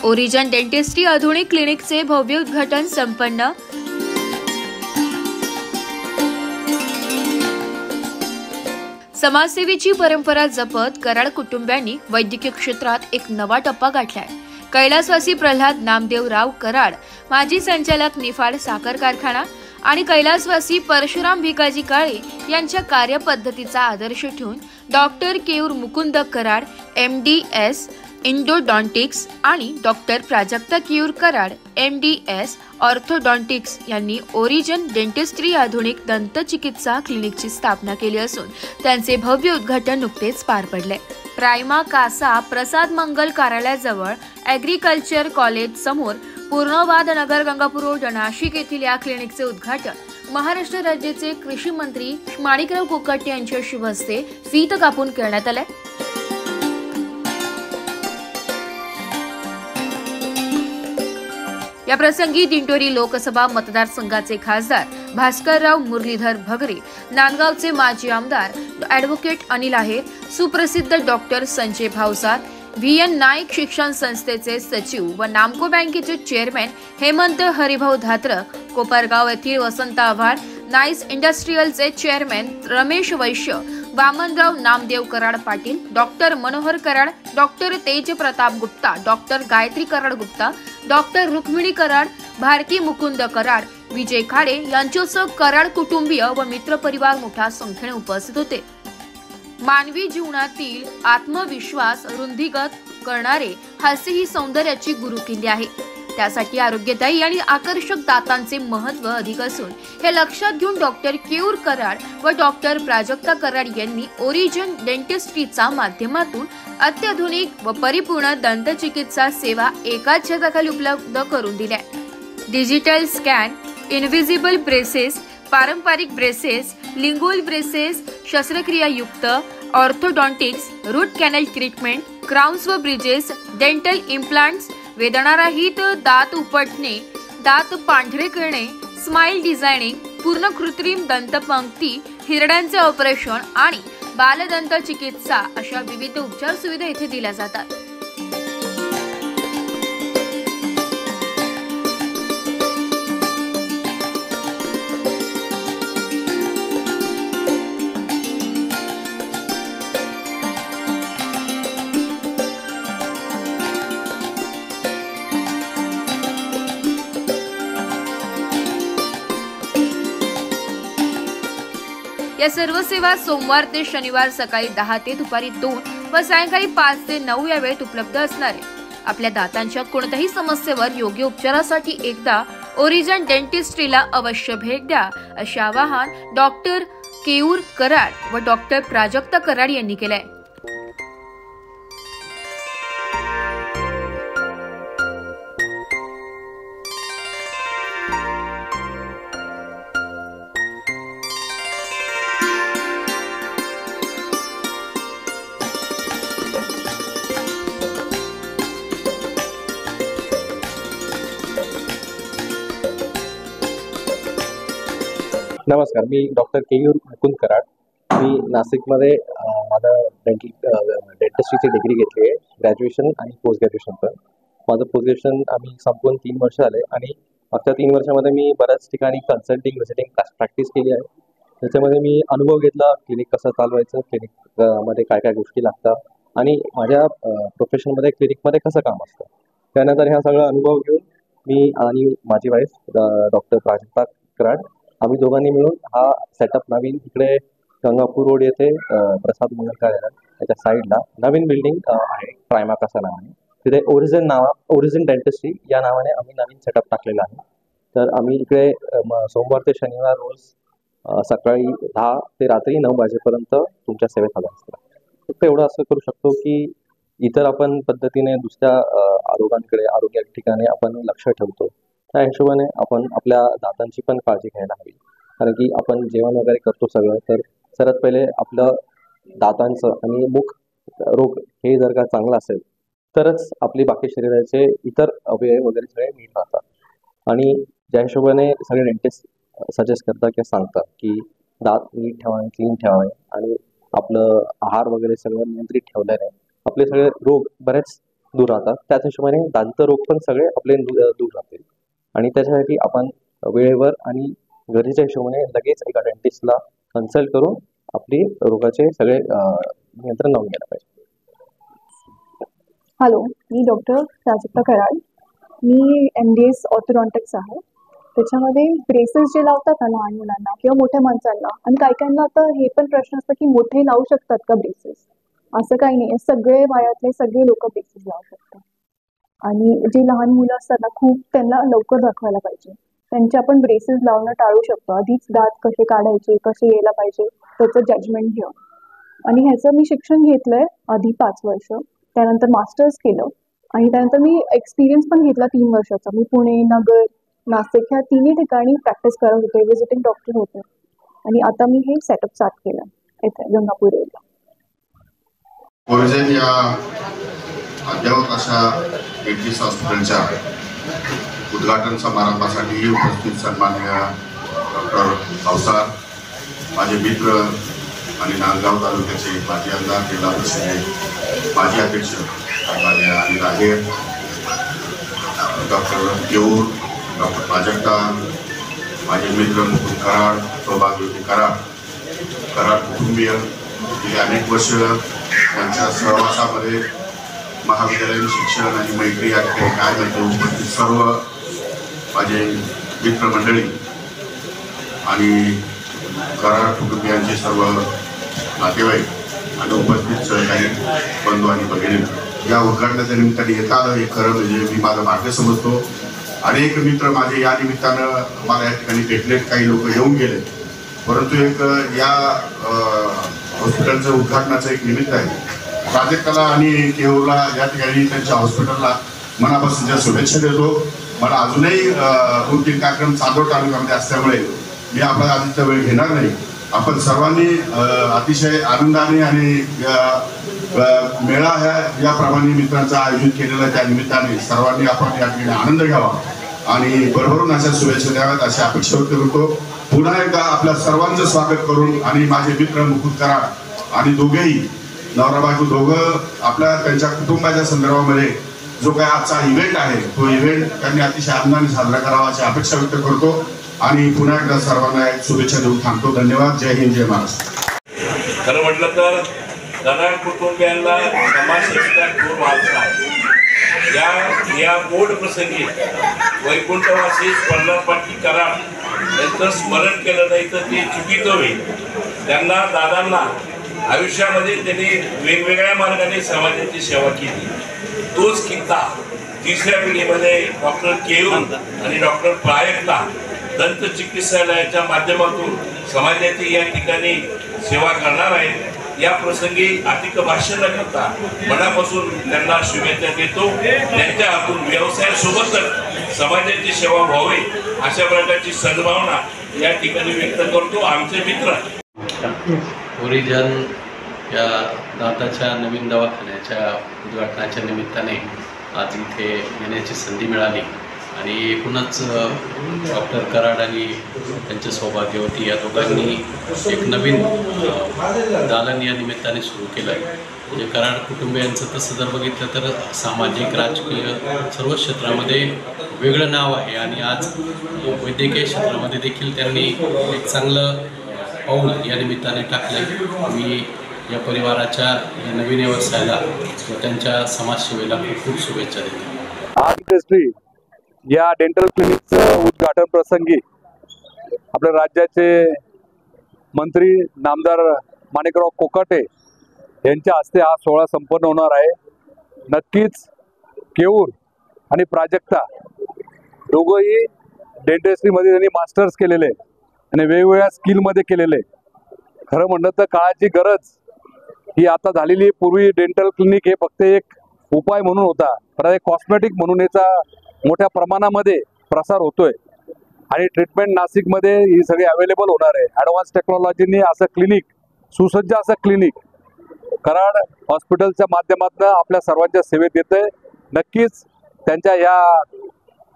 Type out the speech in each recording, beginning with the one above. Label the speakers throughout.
Speaker 1: Origin dentistry आधुनिक क्लिनिकचे भव्य उद्घाटन संपन्न। समाजसेवेची परंपरा जपत कराड कुटुंबियांनी वैद्यकीय क्षेत्रात एक नवा टप्पा गाठलाय। कैलासवासी प्रल्हाद नामदेवराव कराड, माजी संचालक निफाड साखर कारखाना आणि कैलासवासी परशुराम भिकाजी काळे यांच्या कार्यपद्धतीचा आदर्श ठेवून doctor Keyur Mukund Karad MDS endodontics आणि doctor Prajakta Keyur Karad MDS orthodontics यांनी ओरिजन डेंटिस्ट्री आधुनिक दंतचिकित्सा क्लिनिकची स्थापना केली असून त्यांचे भव्य उद्घाटन नुकतेच पार पडले। प्रायमा कासा प्रसाद मंगल कार्यालयाजवळ ॲग्रिकल्चर कॉलेज समोर पूर्णवाद नगर गंगापूर रोड नाशिक येथील या क्लिनिकचे उद्घाटन महाराष्ट्र राज्याचे कृषी मंत्री माणिकराव कोकाटे यांच्या शुभ हस्ते फीत कापून करण्यात आले। या प्रसंगी दिंडोरी लोकसभा मतदारसंघाचे खासदार भास्करराव मुरलीधर भगरे, नांदगावचे माजी आमदार ॲडव्होकेट अनिल आहेर, सुप्रसिद्ध डॉक्टर संजय भावसार, VN नाईक शिक्षण संस्थेचे सचिव व नामको बँकेचे चेअरमॅन हेमंत हरिभाऊ धात्रक, कोपरगाव येथील वसंत आव्हाड, नाईस इंडस्ट्रीयलचे चेअरमॅन रमेश वैश्य, वामनराव नामदेव कराड पाटील, डॉक्टर मनोहर कराड, डॉक्टर तेज प्रताप गुप्ता, डॉक्टर गायत्री कराड गुप्ता, डॉक्टर रुक्मिणी कराड, भारती मुकुंद कराड, विजय खाडे यांच्यासह कराड कुटुंबीय व मित्रपरिवार मोठ्या संख्येने उपस्थित होते। मानवी जीवनातील आत्मविश्वास रुंदीगत करणारे हास्य ही सौंदर्याची गुरुकिल्ली आहे। त्यासाठी आरोग्यदायी आणि आकर्षक दातांचे महत्त्व अधिक असून हे लक्षात घेऊन डॉक्टर केयूर कराड व डॉक्टर प्राजक्ता कराड यांनी ओरिजन डेंटिस्ट्रीच्या माध्यमातून अत्याधुनिक व परिपूर्ण दंतचिकित्सा सेवा एकाच छताखाली उपलब्ध करून दिल्या। डिजिटल स्कॅन, इनव्हिजिबल ब्रेसेस, पारंपरिक ब्रेसेस, लिंगुअल ब्रेसेस, शस्त्रक्रियायुक्त orthodontics, root canal treatment, crowns व ब्रिजेस, डेंटल इम्प्लांट्स, वेदनारहित दात उपटणे, दात पांढरे करणे, स्माइल डिझायनिंग, पूर्ण कृत्रिम दंतपंक्ती, हिरड्यांचे ऑपरेशन आणि बालदंत चिकित्सा अशा विविध उपचार सुविधा येथे दिल्या जातात। या सर्व सेवा सोमवार ते शनिवार सकाळी 10 ते दुपारी 2 व सायंकाळी 5 ते 9 या वेळेत उपलब्ध असणार आहे। आपल्या दातांच्या कोणत्याही समस्येवर योग्य उपचारासाठी एकदा ओरिजन डेंटिस्ट्रीला अवश्य भेट द्या, असे आवाहन डॉक्टर केयूर कराड व डॉक्टर प्राजक्ता कराड यांनी केले।
Speaker 2: नमस्कार, मी डॉक्टर केयूर मुकुंद कराड। मी नाशिकमध्ये माझं डेंटिस्ट्रीची डिग्री घेतली आहे, ग्रॅज्युएशन आणि पोस्ट ग्रॅज्युएशन पण। माझं पोस्ट ग्रॅज्युएशन आम्ही संपवून 3 वर्ष झाले आणि मागच्या 3 वर्षामध्ये मी बऱ्याच ठिकाणी कन्सल्टिंग विजिटिंग प्रॅक्टिस केली आहे। त्याच्यामध्ये मी अनुभव घेतला, क्लिनिक कसं चालवायचं, क्लिनिकमध्ये काय काय गोष्टी लागतात आणि माझ्या प्रोफेशनमध्ये क्लिनिकमध्ये कसं काम असतं। त्यानंतर हा सगळा अनुभव घेऊन मी आणि माझी वाईफ डॉक्टर प्राजक्ता कराड आम्ही दोघांनी मिळून हा सेटअप नवीन इकडे गंगापूर रोड येथे प्रसाद मंगल कार्यालय त्याच्या साईडला नवीन बिल्डिंग आहे, प्रायमा कासा नावाने, तिथे ओरिजन डेंटिस्ट्री या नावाने आम्ही नवीन सेटअप टाकलेला आहे। तर आम्ही इकडे सोमवार ते शनिवार रोज सकाळी 10 ते रात्री 9 वाजेपर्यंत तुमच्या सेवेत हजर असतात। फक्त एवढं असं करू शकतो की इतर आपण पद्धतीने दुसऱ्या आरोग्य ठिकाणी आपण लक्ष ठेवतो, त्या हिशोबाने आपण आपल्या दातांची पण काळजी घ्यायला हवी। कारण की आपण जेवण वगैरे करतो सगळं, तर सर्वात पहिले आपलं दातांचं आणि मुख रोग हे जर का चांगलं असेल तरच आपली बाकी शरीराचे इतर अवयव वगैरे सगळे नीट राहतात। आणि ज्या हिशोबाने सगळे डेंटिस्ट सजेस्ट करतात किंवा सांगतात की दात नीट ठेवावे, क्लीन ठेवावे आणि आपलं आहार वगैरे सगळं नियंत्रित ठेवल्याने आपले सगळे रोग बरेच दूर राहतात, त्याच हिशोबाने दांतरोग पण सगळे आपले दूर राहतील. आणि त्याच्यासाठी आपण वेळेवर आणि गरजेच्या हिशोबाने लगेच एका डेंटिस्टला कन्सल्ट करून आपली रोगाचे सगळे नियंत्रण लावून घ्यायला पाहिजे.
Speaker 3: हॅलो, मी डॉक्टर प्राजक्ता कराड. मी MDS ऑर्थोडॉन्टिक्स आहे. त्याच्यामध्ये ब्रेसेस जे लावतात ना लहान मुलांना किंवा मोठ्या माणसांना, आणि काही काहींना आता हे पण प्रश्न असतं की मोठे लावू शकतात का ब्रेसेस. असं काही नाही, सगळे वयातले सगळे लोक ब्रेसेस लावू शकतात. आणि जे लहान मुलं असतात ना, खूप त्यांना लवकर दाखवायला पाहिजे. त्यांचे आपण ब्रेसेस लावणं टाळू शकतो. आधीच दात कसे काढायचे, कसे यायला पाहिजे त्याचं जजमेंट घेऊन. आणि ह्याचं मी शिक्षण घेतलंय आधी 5 वर्ष, त्यानंतर मास्टर्स केलं, आणि त्यानंतर मी एक्सपिरियन्स पण घेतला 3 वर्षाचा. मी पुणे, नगर, नाशिक ह्या तिन्ही ठिकाणी प्रॅक्टिस करत होते, व्हिजिटिंग डॉक्टर होते. आणि आता मी हे सेटअप स्टार्ट केलं इथे गंगापूर एरियाला.
Speaker 4: कोविड या अद्ययावत अशा डेंटिस्ट हॉस्पिटलच्या उद्घाटन समारंभासाठी उपस्थित सन्माननीय डॉक्टर भावसार, माझे मित्र आणि नांदगाव तालुक्याचे माजी आमदार, जिल्हा परिषदेचे माजी अध्यक्ष सन्माननीय अनिल आहेर, डॉक्टर केऊर, डॉक्टर प्राजक्ता, माझे मित्र मुकुंद कराड, सौभाग्यवती कराड कुटुंबीय, गेली अनेक वर्ष त्यांच्या सहवासामध्ये महाविद्यालयीन शिक्षण आणि मैत्री या ठिकाणी काय माहिती उपस्थित सर्व माझे मित्रमंडळी आणि कराड कुटुंबियांचे सर्व नातेवाईक आणि उपस्थित सहकारी बंधू आणि भगिनी, या उद्घाटनाच्या निमित्ताने येता आलं हे खरं म्हणजे मी माझं भाग्य समजतो. अनेक मित्र माझे या निमित्तानं मला या ठिकाणी भेटले, काही लोक येऊन गेले, परंतु एक या हॉस्पिटलचं उद्घाटनाचं एक निमित्त आहे. प्राजक्ताला आणि केऊरला या ठिकाणी त्यांच्या हॉस्पिटलला मनापासून शुभेच्छा देतो. मला अजूनही 2-3 कार्यक्रम चांदोड तालुक्यामध्ये असल्यामुळे मी आपला आधीचा वेळ घेणार नाही. आपण सर्वांनी अतिशय आनंदाने आणि मेळा याप्रमाणे मित्रांचं आयोजित केलेलं, त्या निमित्ताने सर्वांनी आपण या ठिकाणी आनंद घ्यावा आणि भरभरून अशा शुभेच्छा द्याव्यात अशी अपेक्षा व्यक्त करतो. पुन्हा एकदा आपल्या सर्वांचं स्वागत करून, आणि माझे मित्र मुकुंद कराड आणि दोघेही नवरा बायको दोघं आपल्या त्यांच्या कुटुंबाच्या संदर्भामध्ये जो काय आजचा इव्हेंट आहे तो इव्हेंट त्यांनी अतिशय आनंदाने साजरा करावा अशी अपेक्षा व्यक्त करतो आणि पुन्हा एकदा सर्वांना शुभेच्छा देऊन थांबतो. धन्यवाद. जय हिंद, जय महाराष्ट्र.
Speaker 5: खरं म्हटलं तर कराड कुटुंबियांना समाजशिष्टा खूप वारसा आहे. या बोर्ड प्रसंगी वैकुंठवासी स्पर्धा पाटील कराड यांचं स्मरण केलं नाही तर ते चुकीचं होईल. त्यांना दादांना आयुष्यामध्ये त्यांनी वेगवेगळ्या मार्गाने समाजाची सेवा केली. तोच किस्सा तिसऱ्या पिढीमध्ये डॉक्टर केयूर आणि डॉक्टर प्राजक्ता दंत चिकित्सालयाच्या माध्यमातून समाजाची या ठिकाणी सेवा करणार आहेत. या प्रसंगी अधिक भाष्य न करता मनापासून त्यांना शुभेच्छा देतो. त्यांच्या हातून व्यवसायासोबतच समाजाची सेवा व्हावी अशा प्रकारची सद्भावना या ठिकाणी व्यक्त करतो. आमचे मित्र
Speaker 6: ओरिजन या दाताच्या नवीन दवाखान्याच्या उद्घाटनाच्या निमित्ताने आज इथे येण्याची संधी मिळाली आणि एकूणच डॉक्टर कराड आणि त्यांचे सौभाग्यवती या दोघांनी एक नवीन दालन या निमित्ताने सुरू केलं आहे. म्हणजे कराड कुटुंबियांचं तसं जर बघितलं तर सामाजिक, राजकीय सर्व क्षेत्रामध्ये वेगळं नाव आहे आणि आज वैद्यकीय क्षेत्रामध्ये देखील त्यांनी एक चांगलं पाऊल या निमित्ताने टाकलं. मी या परिवाराच्या या नवीन व्यवसायाला व त्यांच्या समाजसेवेला खूप खूप शुभेच्छा देतो.
Speaker 7: आज इंडस्ट्री या डेंटल क्लिनिकचं उद्घाटन प्रसंगी आपल्या राज्याचे मंत्री नामदार माणिकराव कोकाटे यांच्या हस्ते हा सोहळा संपन्न होणार आहे. नक्कीच केऊर आणि प्राजक्ता दोघंही डेंटिस्ट्रीमध्ये त्यांनी मास्टर्स केलेले आणि वेगवेगळ्या स्किलमध्ये केलेले. खरं म्हणलं तर काळाची गरज ही आता झालेली. पूर्वी डेंटल क्लिनिक हे फक्त एक उपाय म्हणून होता, पण एक कॉस्मेटिक म्हणून याचा मोठ्या प्रमाणामध्ये प्रसार होतोय आणि ट्रीटमेंट नाशिकमध्ये ही सगळी अवेलेबल होणार आहे. ॲडव्हान्स टेक्नॉलॉजीनी असं क्लिनिक, सुसज्ज असं क्लिनिक कराड हॉस्पिटलच्या माध्यमातून आपल्या सर्वांच्या सेवेत येतंय. नक्कीच त्यांच्या या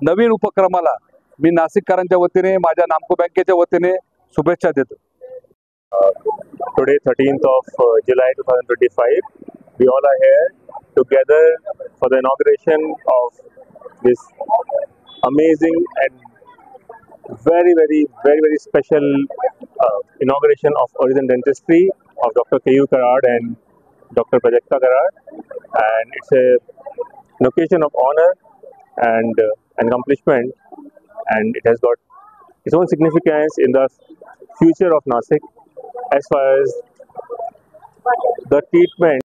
Speaker 7: नवीन उपक्रमाला मी नाशिककरांच्या वतीने, माझ्या नामको बँकेच्या वतीने शुभेच्छा देतो.
Speaker 8: Today 13th of July 2025, we all are here together for the inauguration of this amazing and very special inauguration of Horizon Dentistry of Dr. K.U. Karad and Dr. Prajakta Karad, and it's an occasion of honor and accomplishment, and it has got its own significance in the future of Nasik as far as the treatment